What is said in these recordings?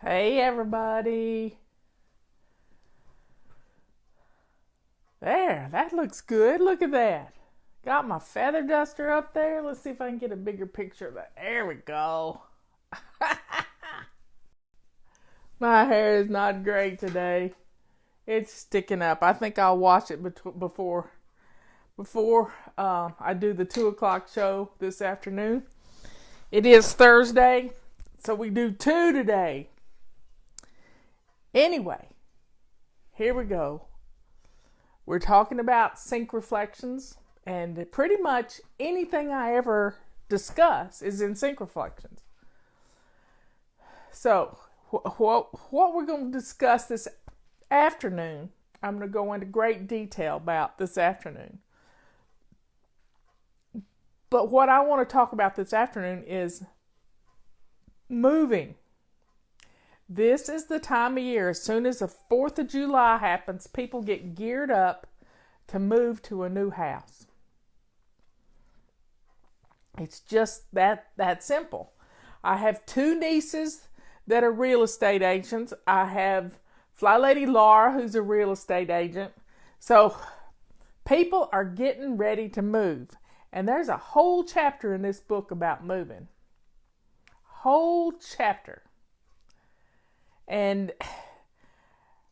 Hey everybody. There, that looks good. Look at that. Got my feather duster up there. Let's see if I can get a bigger picture of that. There we go. My hair is not great today. It's sticking up. I think I'll wash it before I do the 2 o'clock show this afternoon. It is Thursday, so we do 2 today. Anyway, here we go. We're talking about sync reflections, and pretty much anything I ever discuss is in sync reflections. So, what we're going to discuss this afternoon, I'm going to go into great detail about this afternoon. But what I want to talk about this afternoon is moving. This is the time of year, as soon as the 4th of July happens, people get geared up to move to a new house. It's just that simple. I have 2 nieces that are real estate agents. I have Fly Lady Laura, who's a real estate agent. So people are getting ready to move. And there's a whole chapter in this book about moving. Whole chapter. And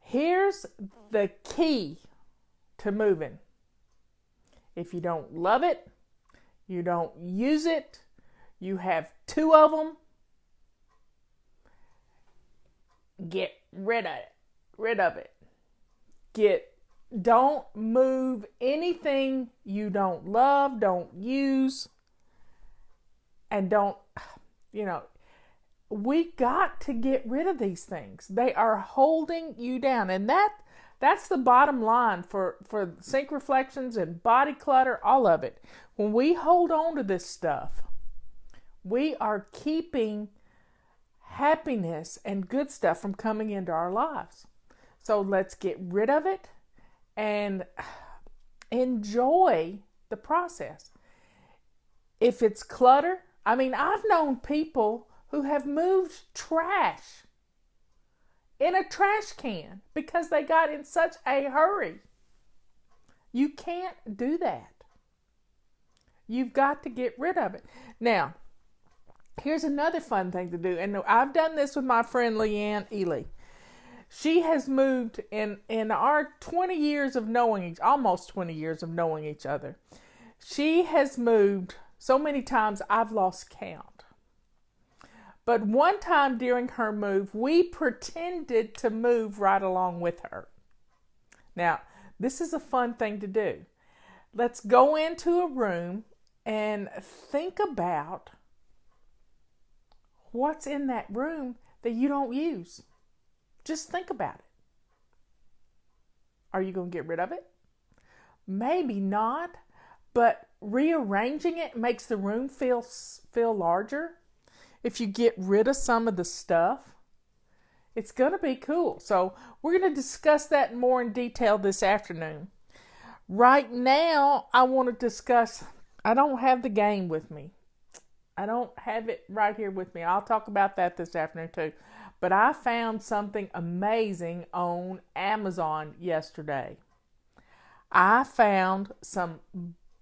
here's the key to moving. If you don't love it, you don't use it, you have 2 of them, get rid of it. Don't move anything you don't love, don't use, and we got to get rid of these things. They are holding you down. And that's the bottom line for sync reflections and body clutter, all of it. When we hold on to this stuff, we are keeping happiness and good stuff from coming into our lives. So let's get rid of it and enjoy the process. If it's clutter, I've known people who have moved trash in a trash can because they got in such a hurry. You can't do that. You've got to get rid of it. Now, here's another fun thing to do, and I've done this with my friend Leanne Ely. She has moved in our 20 years of knowing almost 20 years of knowing each other. She has moved so many times I've lost count. But one time during her move, we pretended to move right along with her. Now, this is a fun thing to do. Let's go into a room and think about what's in that room that you don't use. Just think about it. Are you going to get rid of it? Maybe not, but rearranging it makes the room feel larger. If you get rid of some of the stuff, it's going to be cool. So we're going to discuss that more in detail this afternoon. Right now, I want to discuss, I don't have the game with me. I don't have it right here with me. I'll talk about that this afternoon too. But I found something amazing on Amazon yesterday. I found some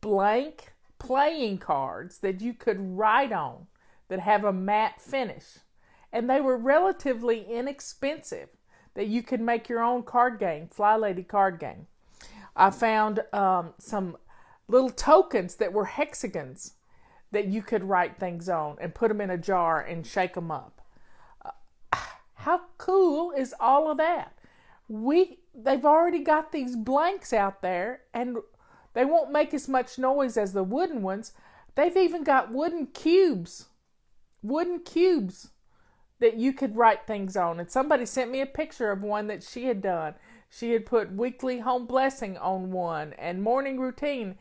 blank playing cards that you could write on that have a matte finish. And they were relatively inexpensive that you could make your own card game, Fly Lady card game. I found some little tokens that were hexagons that you could write things on and put them in a jar and shake them up. How cool is all of that? They've already got these blanks out there, and they won't make as much noise as the wooden ones. They've even got wooden cubes that you could write things on. And somebody sent me a picture of one that she had done. She had put weekly home blessing on one and morning routine.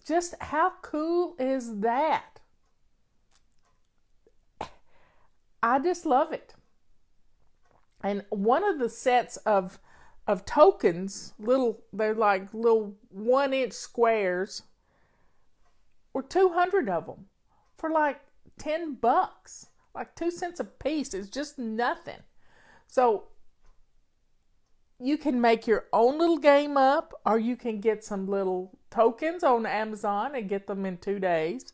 Just how cool is that? I just love it. And one of the sets of tokens, they're like little 1-inch squares, or 200 of them for like $10, like 2 cents a piece. Is just nothing. So you can make your own little game up, or you can get some little tokens on Amazon and get them in 2 days.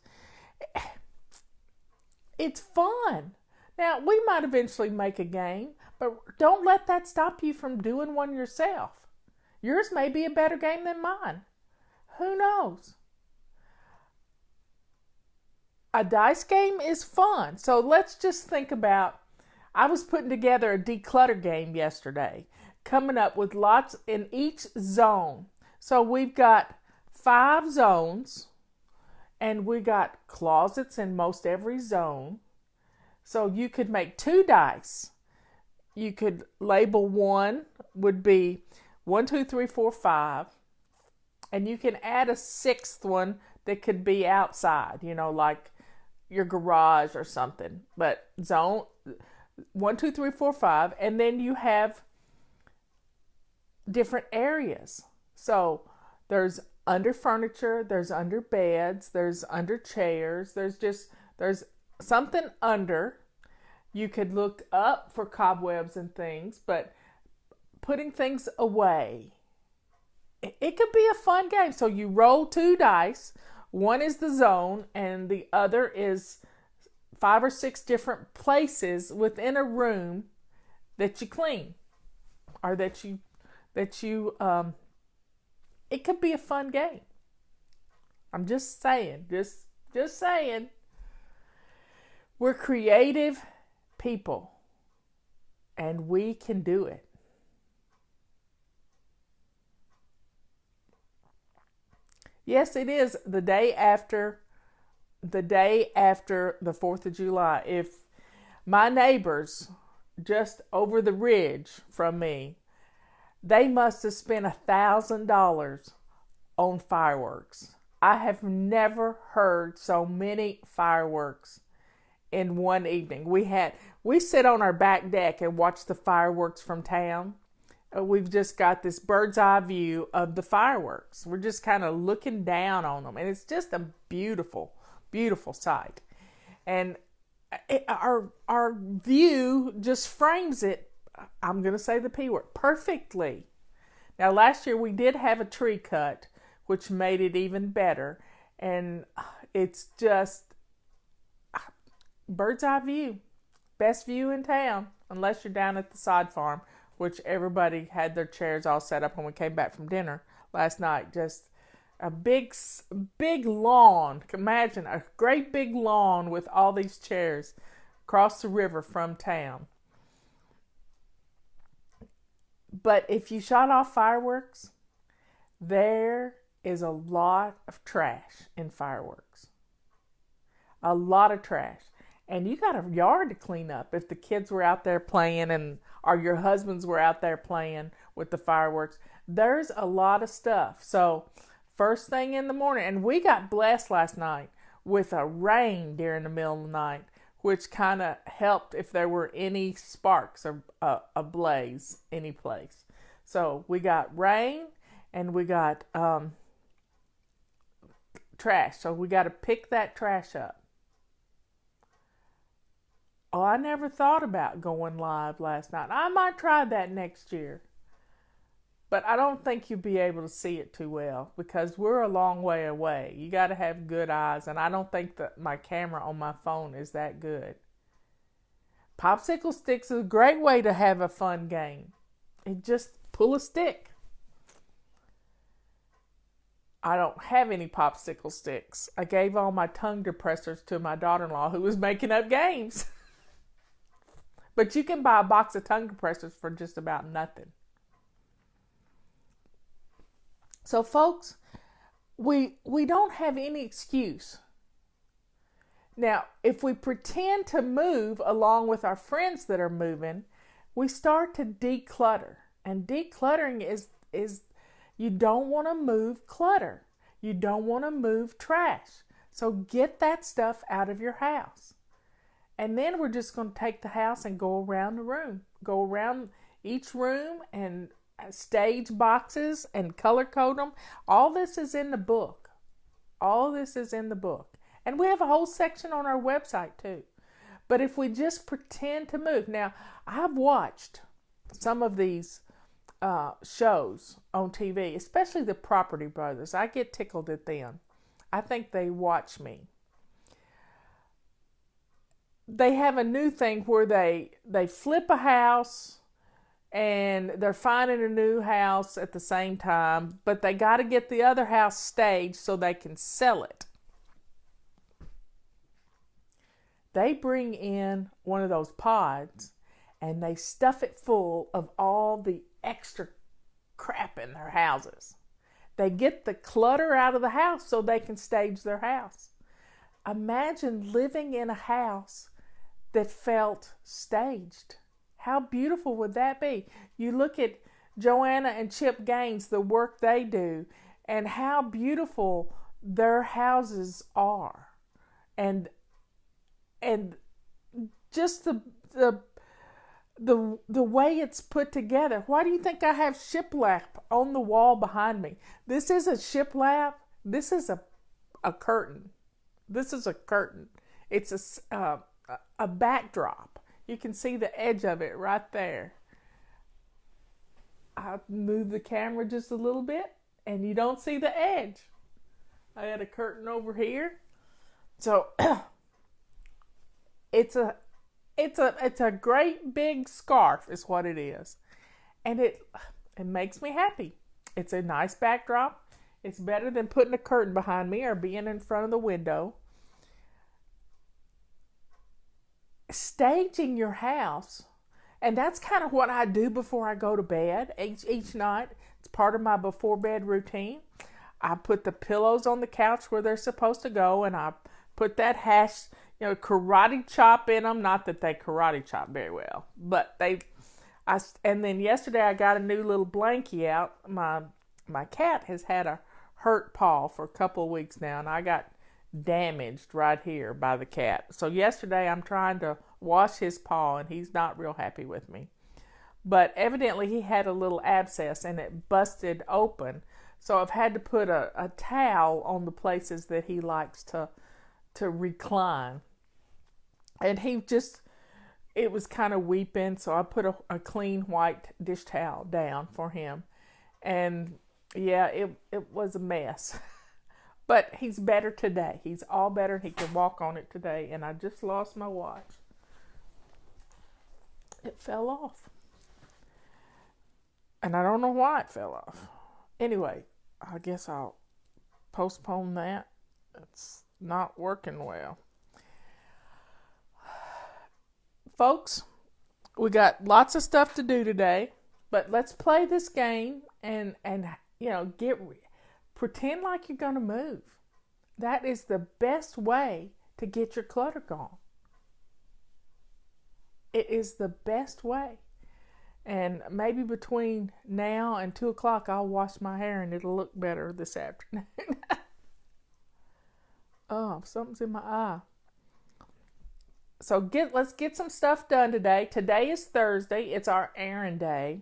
It's fun. Now, we might eventually make a game, but don't let that stop you from doing one yourself. Yours may be a better game than mine. Who knows? A dice game is fun. So let's just think about, I was putting together a declutter game yesterday, coming up with lots in each zone. So we've got 5 zones, and we got closets in most every zone. So you could make 2 dice. You could label one would be 1, 2, 3, 4, 5. And you can add a 6th one that could be outside, like your garage or something. But zone 1, 2, 3, 4, 5. And then you have different areas. So there's under furniture, there's under beds, there's under chairs, there's something under. You could look up for cobwebs and things, but putting things away, it could be a fun game. So you roll 2 dice. One is the zone, and the other is 5 or 6 different places within a room that you clean, or that you it could be a fun game. I'm just saying, just saying. We're creative people, and we can do it. Yes, it is the day after the 4th of July. If my neighbors just over the ridge from me, they must have spent $1,000 on fireworks. I have never heard so many fireworks in one evening. We sit on our back deck and watch the fireworks from town. We've just got this bird's eye view of the fireworks. We're just kind of looking down on them, and it's just a beautiful, beautiful sight. And our view just frames it, I'm going to say the P word, perfectly. Now, last year we did have a tree cut, which made it even better. And it's just bird's eye view. Best view in town, unless you're down at the sod farm, which everybody had their chairs all set up when we came back from dinner last night. Just a big lawn. Imagine a great big lawn with all these chairs across the river from town. But if you shot off fireworks, there is a lot of trash in fireworks. A lot of trash. And you got a yard to clean up if the kids were out there playing or your husbands were out there playing with the fireworks. There's a lot of stuff. So first thing in the morning, and we got blessed last night with a rain during the middle of the night, which kind of helped if there were any sparks or a blaze any place. So we got rain and we got trash. So we got to pick that trash up. Oh, I never thought about going live last night. I might try that next year. But I don't think you'll be able to see it too well because we're a long way away. You got to have good eyes, and I don't think that my camera on my phone is that good. Popsicle sticks is a great way to have a fun game. And just pull a stick. I don't have any popsicle sticks. I gave all my tongue depressors to my daughter-in-law who was making up games. But you can buy a box of tongue depressors for just about nothing. So folks, we don't have any excuse. Now, if we pretend to move along with our friends that are moving, we start to declutter. And decluttering is you don't want to move clutter. You don't want to move trash. So get that stuff out of your house. And then we're just going to take the house and go around the room. Go around each room and stage boxes and color code them. All this is in the book. All this is in the book. And we have a whole section on our website too. But if we just pretend to move. Now, I've watched some of these shows on TV, especially the Property Brothers. I get tickled at them. I think they watch me. They have a new thing where they flip a house and they're finding a new house at the same time, but they got to get the other house staged so they can sell it. They bring in one of those pods and they stuff it full of all the extra crap in their houses. They get the clutter out of the house so they can stage their house. Imagine living in a house that felt staged. How beautiful would that be? You look at Joanna and Chip Gaines, the work they do, and how beautiful their houses are. And just the way it's put together. Why do you think I have shiplap on the wall behind me? This is a shiplap. This is a curtain. This is a curtain. It's a backdrop. You can see the edge of it right there. I'll move the camera just a little bit and you don't see the edge. I had a curtain over here. So it's a great big scarf is what it is. And it makes me happy. It's a nice backdrop. It's better than putting a curtain behind me or being in front of the window. Staging your house, and that's kind of what I do before I go to bed each night. It's part of my before bed routine. I put the pillows on the couch where they're supposed to go, and I put that karate chop in them. Not that they karate chop very well, but and then yesterday I got a new little blankie out. My cat has had a hurt paw for a couple of weeks now, and I got damaged right here by the cat. So yesterday I'm trying to wash his paw and he's not real happy with me. But evidently he had a little abscess and it busted open. So I've had to put a towel on the places that he likes to recline. And it was kind of weeping, so I put a clean white dish towel down for him. And yeah, it was a mess. But he's better today. He's all better. He can walk on it today. And I just lost my watch. It fell off. And I don't know why it fell off. Anyway, I guess I'll postpone that. It's not working well. Folks, we got lots of stuff to do today. But let's play this game and pretend like you're going to move. That is the best way to get your clutter gone. It is the best way. And maybe between now and 2 o'clock, I'll wash my hair and it'll look better this afternoon. Oh, something's in my eye. So let's get some stuff done today. Today is Thursday. It's our errand day.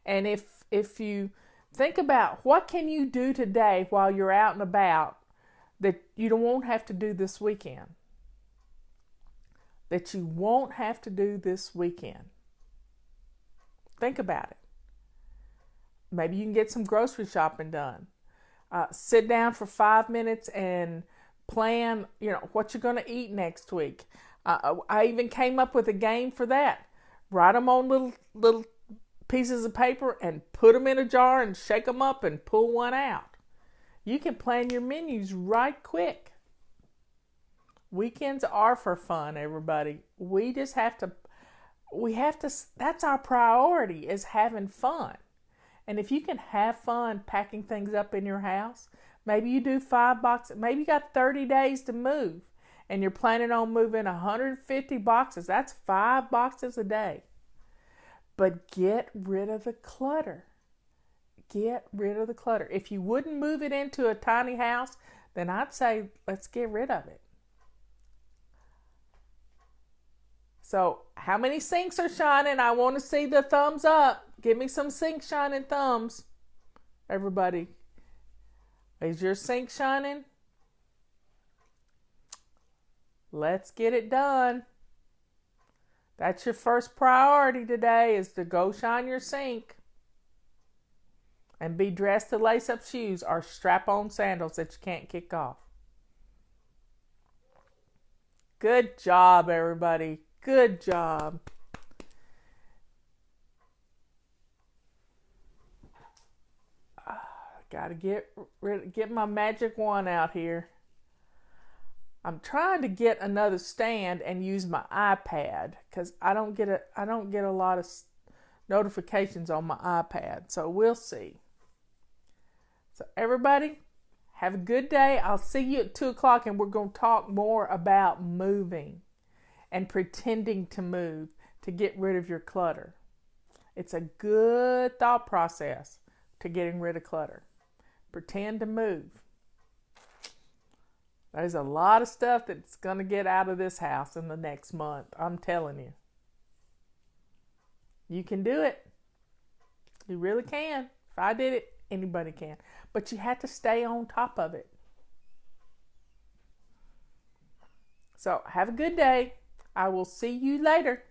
And if you think about what can you do today while you're out and about that you won't have to do this weekend. That you won't have to do this weekend. Think about it. Maybe you can get some grocery shopping done. Sit down for 5 minutes and plan, what you're going to eat next week. I even came up with a game for that. Write them on little pieces of paper and put them in a jar and shake them up and pull one out. You can plan your menus right quick. Weekends are for fun, everybody. We just have to, that's our priority, is having fun. And if you can have fun packing things up in your house, maybe you do 5 boxes, maybe you got 30 days to move and you're planning on moving 150 boxes. That's 5 boxes a day. But get rid of the clutter. Get rid of the clutter. If you wouldn't move it into a tiny house, then I'd say let's get rid of it. So, how many sinks are shining? I want to see the thumbs up. Give me some sink shining thumbs. Everybody. Is your sink shining? Let's get it done. That's your first priority today, is to go shine your sink and be dressed to lace up shoes or strap on sandals that you can't kick off. Good job, everybody. Good job. Gotta get my magic wand out here. I'm trying to get another stand and use my iPad because I don't get a lot of notifications on my iPad. So we'll see. So everybody, have a good day. I'll see you at 2 o'clock, and we're going to talk more about moving and pretending to move to get rid of your clutter. It's a good thought process to getting rid of clutter. Pretend to move. There's a lot of stuff that's going to get out of this house in the next month. I'm telling you. You can do it. You really can. If I did it, anybody can. But you have to stay on top of it. So have a good day. I will see you later.